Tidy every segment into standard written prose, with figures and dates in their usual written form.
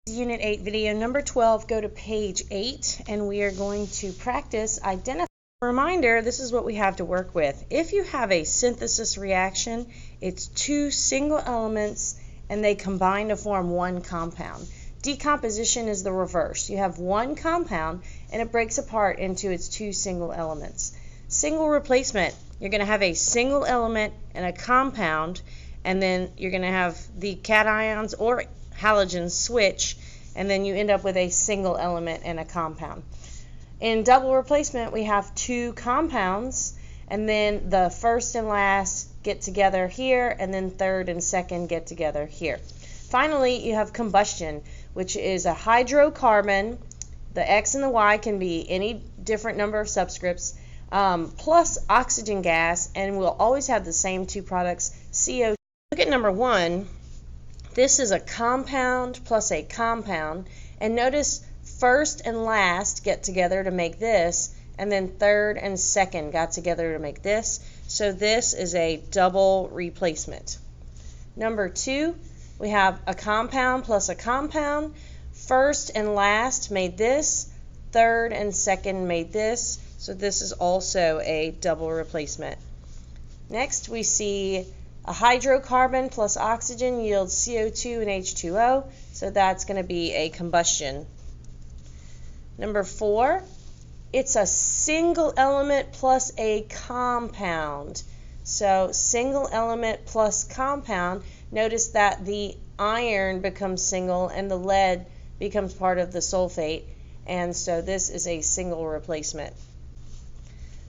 Unit 8 video number 12, go to page 8 and we are going to practice identify. Reminder, this is what we have to work with. If you have a synthesis reaction, it's two single elements and they combine to form one compound. Decomposition is the reverse. You have one compound and it breaks apart into its two single elements. Single replacement, you're going to have a single element and a compound, and then you're going to have the cations or halogens switch, and then you end up with a single element and a compound. In double replacement, we have two compounds, and then the first and last get together here, and then third and second get together here. Finally, you have combustion, which is a hydrocarbon. The X and the Y can be any different number of subscripts, plus oxygen gas, and we'll always have the same two products, CO2. Look at number 1. This is a compound plus a compound, and notice first and last get together to make this, and then third and second got together to make this. So this is a double replacement. Number 2, we have a compound plus a compound. First and last made this, third and second made this. So this is also a double replacement. Next we see a hydrocarbon plus oxygen yields CO2 and H2O, so that's going to be a combustion. Number 4, it's a single element plus a compound. So single element plus compound, notice that the iron becomes single and the lead becomes part of the sulfate, and so this is a single replacement.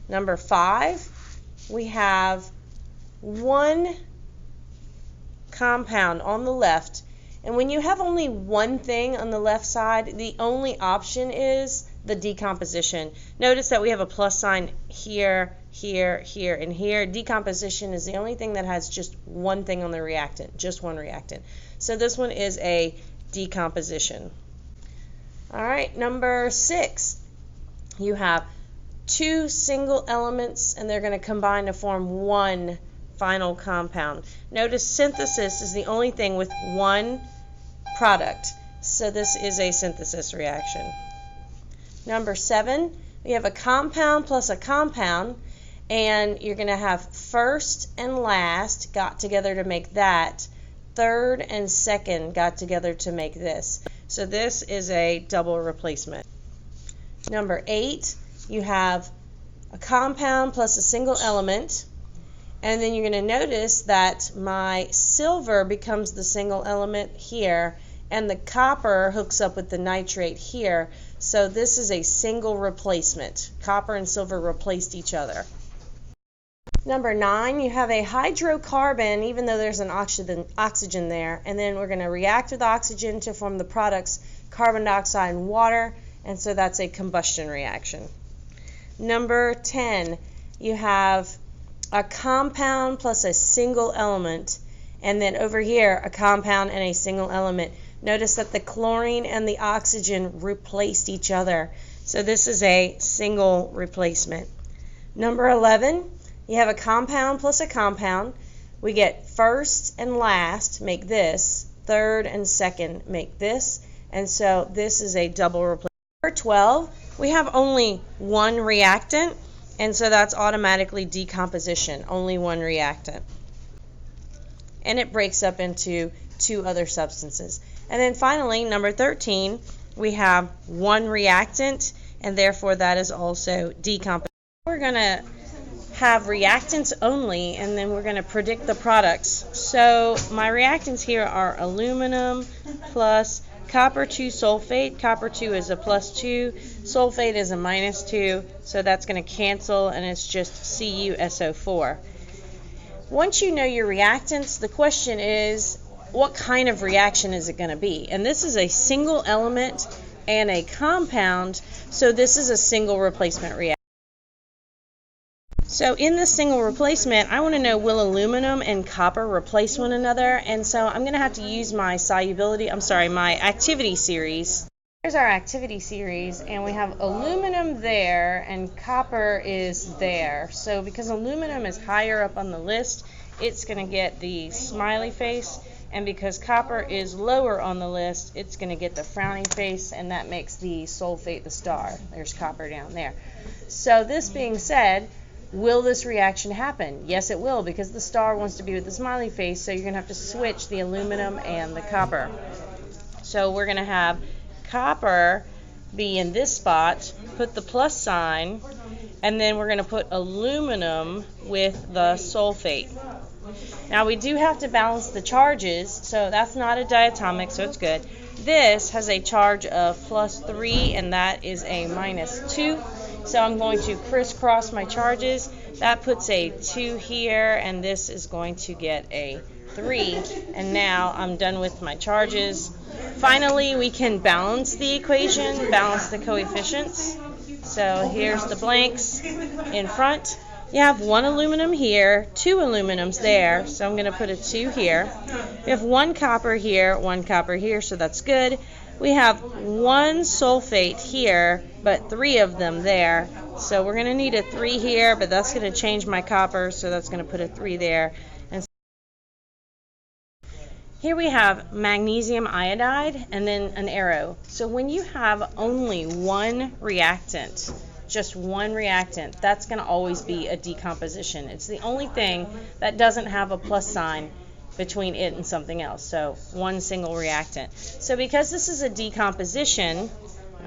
Number 5, we have one compound on the left, and when you have only one thing on the left side, the only option is the decomposition. Notice that we have a plus sign here, here, here, and here. Decomposition is the only thing that has just one thing on the reactant, just one reactant. So this one is a decomposition. All right, number 6, you have two single elements and they're going to combine to form one final compound. Notice synthesis is the only thing with one product, so this is a synthesis reaction. Number 7, we have a compound plus a compound, and you're going to have first and last got together to make that, third and second got together to make this. So this is a double replacement. Number 8, you have a compound plus a single element, and then you're going to notice that my silver becomes the single element here, and the copper hooks up with the nitrate here. So this is a single replacement. Copper and silver replaced each other. Number 9, you have a hydrocarbon, even though there's an oxygen there, and then we're going to react with oxygen to form the products carbon dioxide and water, and so that's a combustion reaction. Number 10, you have a compound plus a single element, and then over here a compound and a single element. Notice that the chlorine and the oxygen replaced each other, so this is a single replacement. Number 11, you have a compound plus a compound. We get first and last make this, third and second make this, and so this is a double replacement. Number 12, we have only one reactant, and so that's automatically decomposition, only one reactant. And it breaks up into two other substances. And then finally, number 13, we have one reactant, and therefore that is also decomposition. We're going to have reactants only, and then we're going to predict the products. So my reactants here are aluminum plus copper 2 sulfate. Copper 2 is a +2, sulfate is a -2, so that's going to cancel, and it's just CuSO4. Once you know your reactants, the question is, what kind of reaction is it going to be? And this is a single element and a compound, so this is a single replacement reaction. So in this single replacement, I want to know, will aluminum and copper replace one another? And so I'm going to have to use my my activity series. Here's our activity series, and we have aluminum there and copper is there. So because aluminum is higher up on the list, it's going to get the smiley face, and because copper is lower on the list, it's going to get the frowning face, and that makes the sulfate the star. There's copper down there. So this being said, will this reaction happen? Yes, it will, because the star wants to be with the smiley face, so you're going to have to switch the aluminum and the copper. So we're going to have copper be in this spot, put the plus sign, and then we're going to put aluminum with the sulfate. Now we do have to balance the charges, so that's not a diatomic, so it's good. This has a charge of +3, and that is a -2. So I'm going to crisscross my charges. That puts a 2 here, and this is going to get a 3. And now I'm done with my charges. Finally, we can balance the equation, balance the coefficients. So here's the blanks in front. You have 1 aluminum here, 2 aluminums there, so I'm going to put a 2 here. We have 1 copper here, 1 copper here, so that's good. We have 1 sulfate here, but 3 of them there. So we're going to need a 3 here, but that's going to change my copper, so that's going to put a 3 there. And here we have magnesium iodide and then an arrow. So when you have only one reactant, just one reactant, that's going to always be a decomposition. It's the only thing that doesn't have a plus sign between it and something else. So one single reactant. So because this is a decomposition,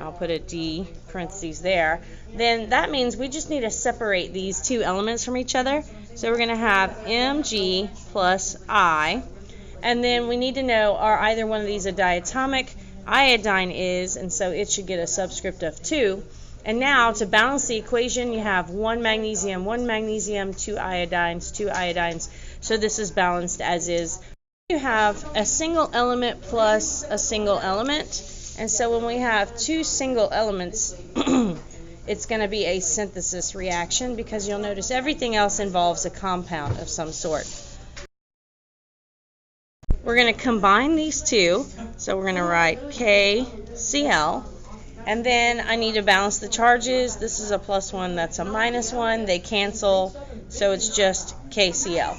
I'll put a D parentheses there, then that means we just need to separate these two elements from each other. So we're going to have Mg plus I, and then we need to know, are either one of these a diatomic? Iodine is, and so it should get a subscript of 2. And now to balance the equation, you have 1 magnesium, 2 iodines, 2 iodines. So this is balanced as is. You have a single element plus a single element. And so when we have 2 single elements, it's going to be a synthesis reaction, because you'll notice everything else involves a compound of some sort. We're going to combine these two. So we're going to write KCl. And then I need to balance the charges. This is a +1, that's a -1. They cancel, so it's just KCl.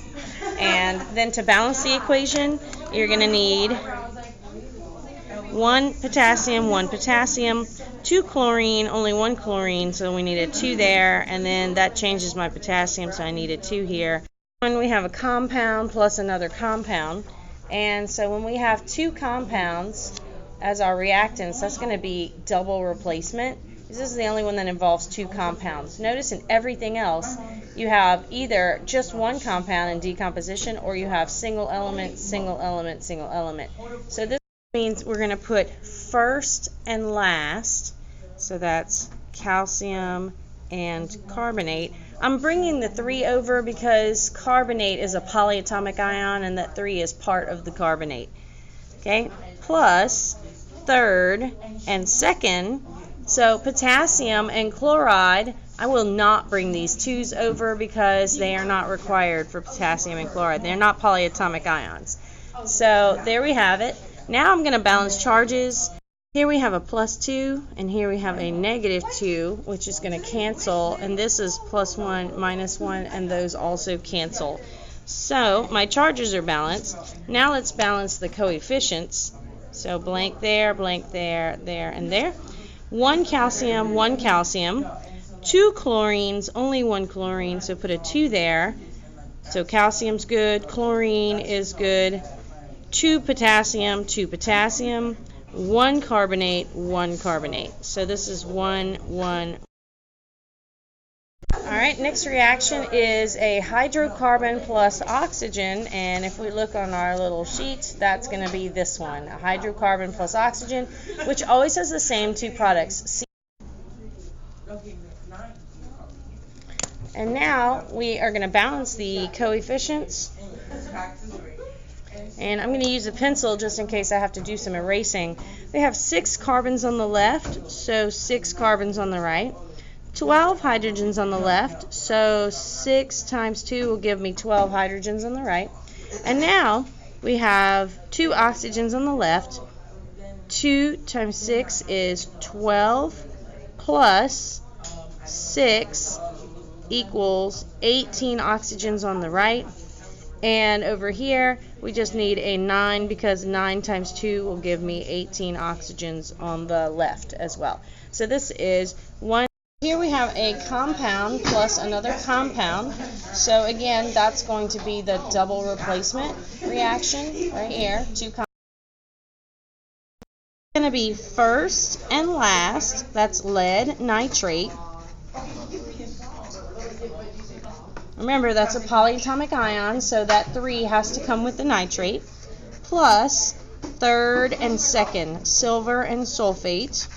And then to balance the equation, you're going to need 1 potassium, 2 chlorine, only 1 chlorine, so we need a 2 there. And then that changes my potassium, so I need a 2 here. When we have a compound plus another compound, and so when we have 2 compounds as our reactants, that's going to be double replacement. This is the only one that involves 2 compounds. Notice in everything else, you have either just 1 compound in decomposition, or you have single element, single element, single element. So this means we're going to put first and last, so that's calcium and carbonate. I'm bringing the 3 over because carbonate is a polyatomic ion, and that 3 is part of the carbonate. Okay, plus third and second. So potassium and chloride, I will not bring these 2's over because they are not required for potassium and chloride. They're not polyatomic ions. So there we have it. Now I'm going to balance charges. Here we have a +2, and here we have a -2, which is going to cancel, and this is +1, -1, and those also cancel. So my charges are balanced. Now let's balance the coefficients. So blank there, there, and there. 1 calcium, 2 chlorines, only 1 chlorine, so put a 2 there. So calcium's good, chlorine is good. 2 potassium, 1 carbonate, 1 carbonate. So this is 1, 1. Alright, next reaction is a hydrocarbon plus oxygen, and if we look on our little sheet, that's going to be this one, a hydrocarbon plus oxygen, which always has the same 2 products. And now we are going to balance the coefficients, and I'm going to use a pencil just in case I have to do some erasing. We have 6 carbons on the left, so 6 carbons on the right. 12 hydrogens on the left, so 6 times 2 will give me 12 hydrogens on the right. And now we have 2 oxygens on the left. 2 times 6 is 12 plus 6 equals 18 oxygens on the right. And over here We just need a 9 because 9 times 2 will give me 18 oxygens on the left as well. So this is 1. Here we have a compound plus another compound. So again, that's going to be the double replacement reaction right here. Two compounds. It's going to be first and last. That's lead nitrate. Remember, that's a polyatomic ion, so that 3 has to come with the nitrate. Plus third and second, silver and sulfate.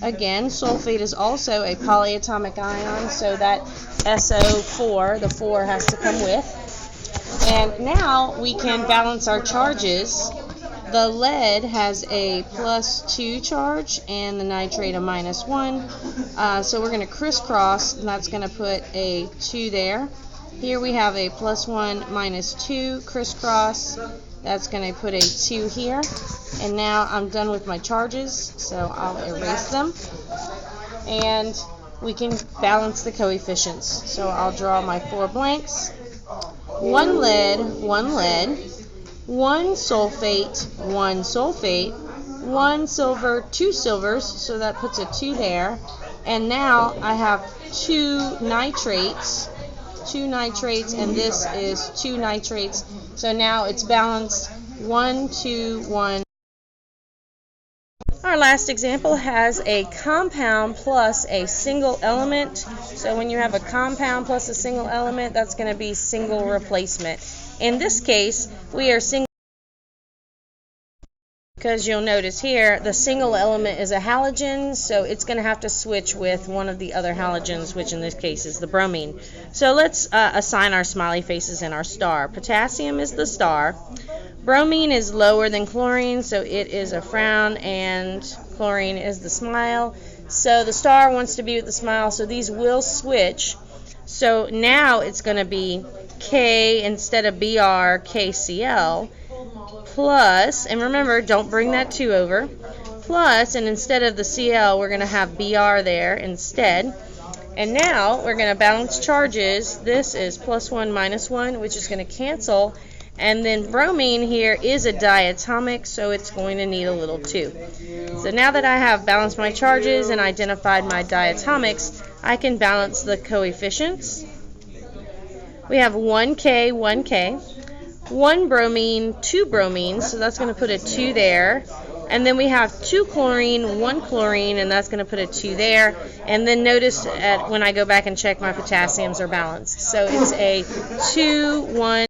Again, sulfate is also a polyatomic ion, so that SO4, the 4 has to come with. And now we can balance our charges. The lead has a +2 charge and the nitrate a -1. So we're going to crisscross, and that's going to put a 2 there. Here we have a +1 -2 crisscross. That's going to put a 2 here. And now I'm done with my charges, so I'll erase them. And we can balance the coefficients. So I'll draw my 4 blanks. 1 lead, 1 lead. 1 sulfate, 1 sulfate. 1 silver, 2 silvers, so that puts a 2 there. And now I have 2 nitrates. 2 nitrates, and this is 2 nitrates. So now it's balanced 1, 2, 1. Our last example has a compound plus a single element. So when you have a compound plus a single element, that's going to be single replacement. In this case, we are single because you'll notice here the single element is a halogen, so it's going to have to switch with one of the other halogens, which in this case is the bromine. So let's assign our smiley faces and our star. Potassium is the star. Bromine is lower than chlorine, so it is a frown, and chlorine is the smile. So the star wants to be with the smile, so these will switch. So now it's going to be K instead of Br, KCl. Plus, and remember, don't bring that 2 over, plus, and instead of the Cl, we're going to have Br there instead. And now we're going to balance charges. This is +1 -1, which is going to cancel. And then bromine here is a diatomic, so it's going to need a little 2. So now that I have balanced my charges and identified my diatomics, I can balance the coefficients. We have 1K, 1K. 1 bromine, 2 bromines, so that's going to put a 2 there. And then we have 2 chlorine, 1 chlorine, and that's going to put a 2 there. And then notice when I go back and check, my potassiums are balanced. So it's a 2, 1.